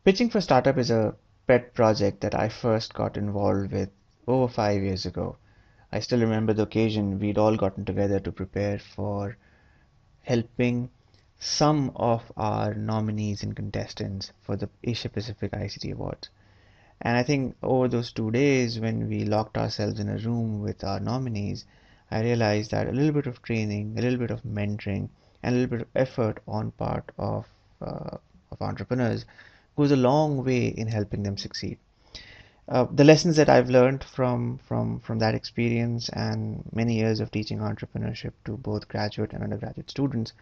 Pitching for startup is a pet project that I first got involved with over 5 years ago. I still remember the occasion we'd all gotten together to prepare for helping some of our nominees and contestants for the Asia Pacific ICT Awards. And I think over those 2 days, when we locked ourselves in a room with our nominees, I realized that a little bit of training, a little bit of mentoring, and a little bit of effort on part of entrepreneurs goes a long way in helping them succeed. The lessons that I've learned from that experience and many years of teaching entrepreneurship to both graduate and undergraduate students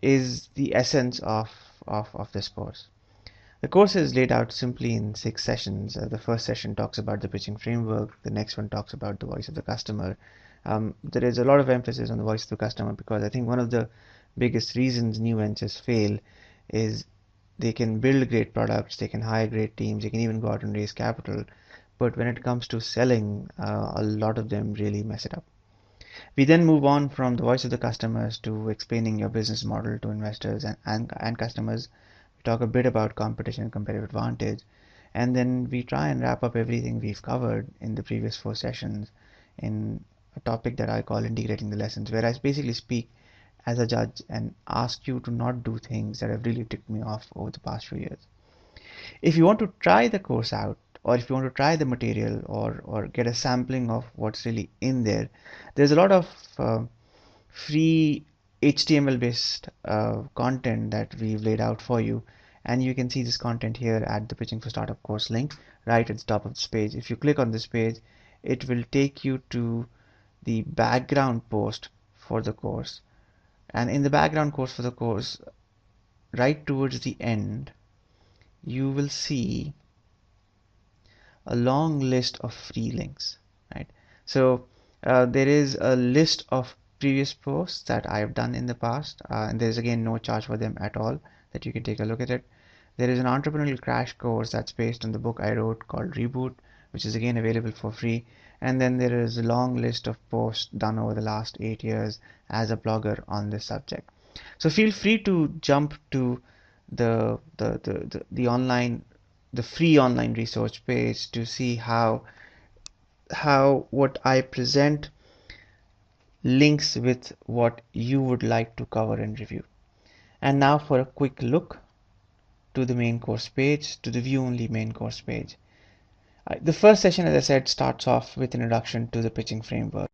is the essence of this course. The course is laid out simply in 6 sessions. The first session talks about the pitching framework. The next one talks about the voice of the customer. There is a lot of emphasis on the voice of the customer because I think one of the biggest reasons new ventures fail is they can build great products, they can hire great teams, they can even go out and raise capital. But when it comes to selling, a lot of them really mess it up. We then move on from the voice of the customers to explaining your business model to investors and customers. We talk a bit about competition and competitive advantage. And then we try and wrap up everything we've covered in the previous 4 sessions in a topic that I call integrating the lessons, where I basically speak as a judge and ask you to not do things that have really ticked me off over the past few years. If you want to try the course out, or if you want to try the material or get a sampling of what's really in there, there's a lot of free HTML based content that we've laid out for you. And you can see this content here at the Pitching for Startup course link right at the top of this page. If you click on this page, it will take you to the background post for the course. And in the background course for the course, right towards the end, you will see a long list of free links, right? So there is a list of previous posts that I have done in the past, and there's again no charge for them at all, that you can take a look at it. There is an entrepreneurial crash course that's based on the book I wrote called Reboot, which is again available for free. And then there is a long list of posts done over the last 8 years as a blogger on this subject. So feel free to jump to the online, the free online resource page to see how what I present links with what you would like to cover and review. And now for a quick look to the main course page, to the view only main course page. The first session, as I said, starts off with an introduction to the pitching framework.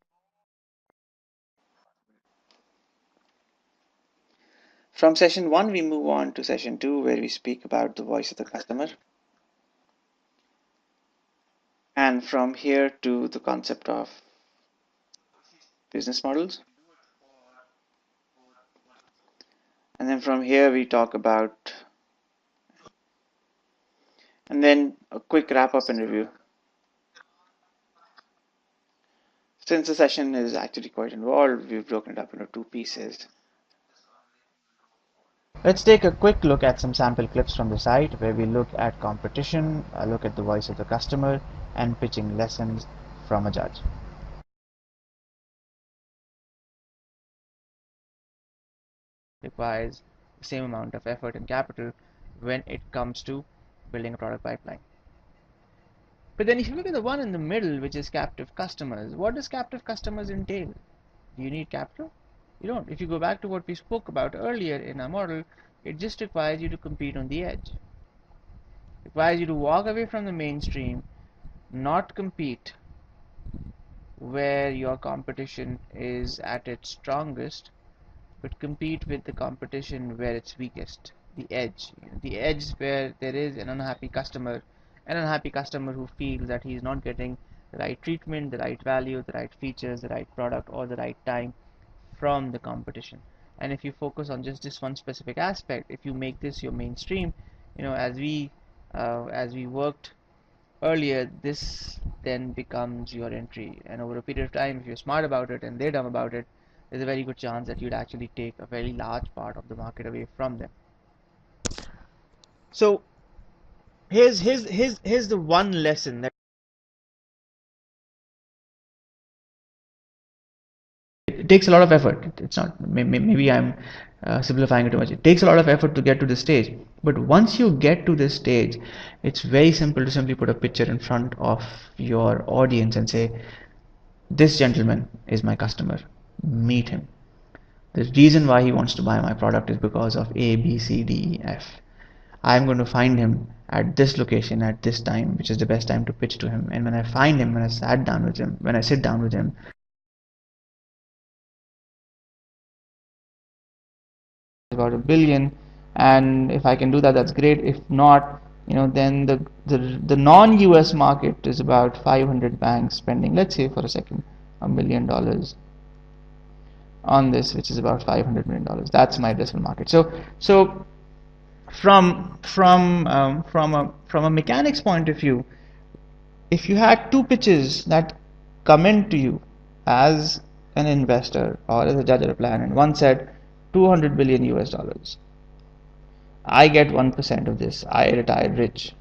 From session 1, we move on to session 2, where we speak about the voice of the customer. And from here to the concept of business models. And then from here, we talk about, and then a quick wrap up and review. Since the session is actually quite involved, we've broken it up into 2 pieces. Let's take a quick look at some sample clips from the site where we look at competition, look at the voice of the customer, and pitching lessons from a judge. Requires the same amount of effort and capital when it comes to building a product pipeline. But then if you look at the one in the middle, which is captive customers, what does captive customers entail? Do you need capital? You don't. If you go back to what we spoke about earlier in our model, it just requires you to compete on the edge. It requires you to walk away from the mainstream, not compete where your competition is at its strongest, but compete with the competition where it's weakest. The edge. The edge is where there is an unhappy customer who feels that he's not getting the right treatment, the right value, the right features, the right product, or the right time from the competition. And if you focus on just this one specific aspect, if you make this your mainstream, as we worked earlier, this then becomes your entry. And over a period of time, if you're smart about it and they're dumb about it, there's a very good chance that you'd actually take a very large part of the market away from them. So here's the one lesson that it takes a lot of effort. It's not, maybe I'm simplifying it too much. It takes a lot of effort to get to this stage. But once you get to this stage, it's very simple to simply put a picture in front of your audience and say, this gentleman is my customer. Meet him. The reason why he wants to buy my product is because of A, B, C, D, E, F. I'm going to find him at this location at this time, which is the best time to pitch to him. And when I find him, when I sit down with him, about 1 billion, and if I can do that, that's great. If not, then the non-US market is about 500 banks spending, let's say for a second, $1 million on this, which is about $500 million. That's my addressable market. So from a mechanics point of view, if you had two pitches that come in to you as an investor or as a judge or a plan, and one said 200 billion US dollars, I get 1% of this, I retire rich,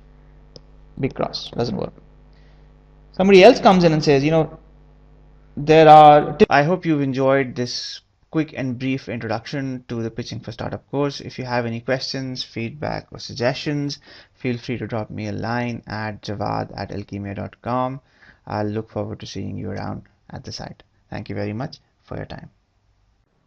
big cross, doesn't work. Somebody else comes in and says, I hope you've enjoyed this quick and brief introduction to the Pitching for Startup course. If you have any questions, feedback, or suggestions, feel free to drop me a line at jawad@alchemia.com. I'll look forward to seeing you around at the site. Thank you very much for your time.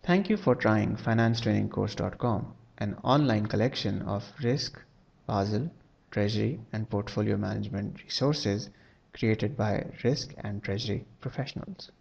Thank you for trying financetrainingcourse.com, an online collection of risk, Basel, treasury, and portfolio management resources created by risk and treasury professionals.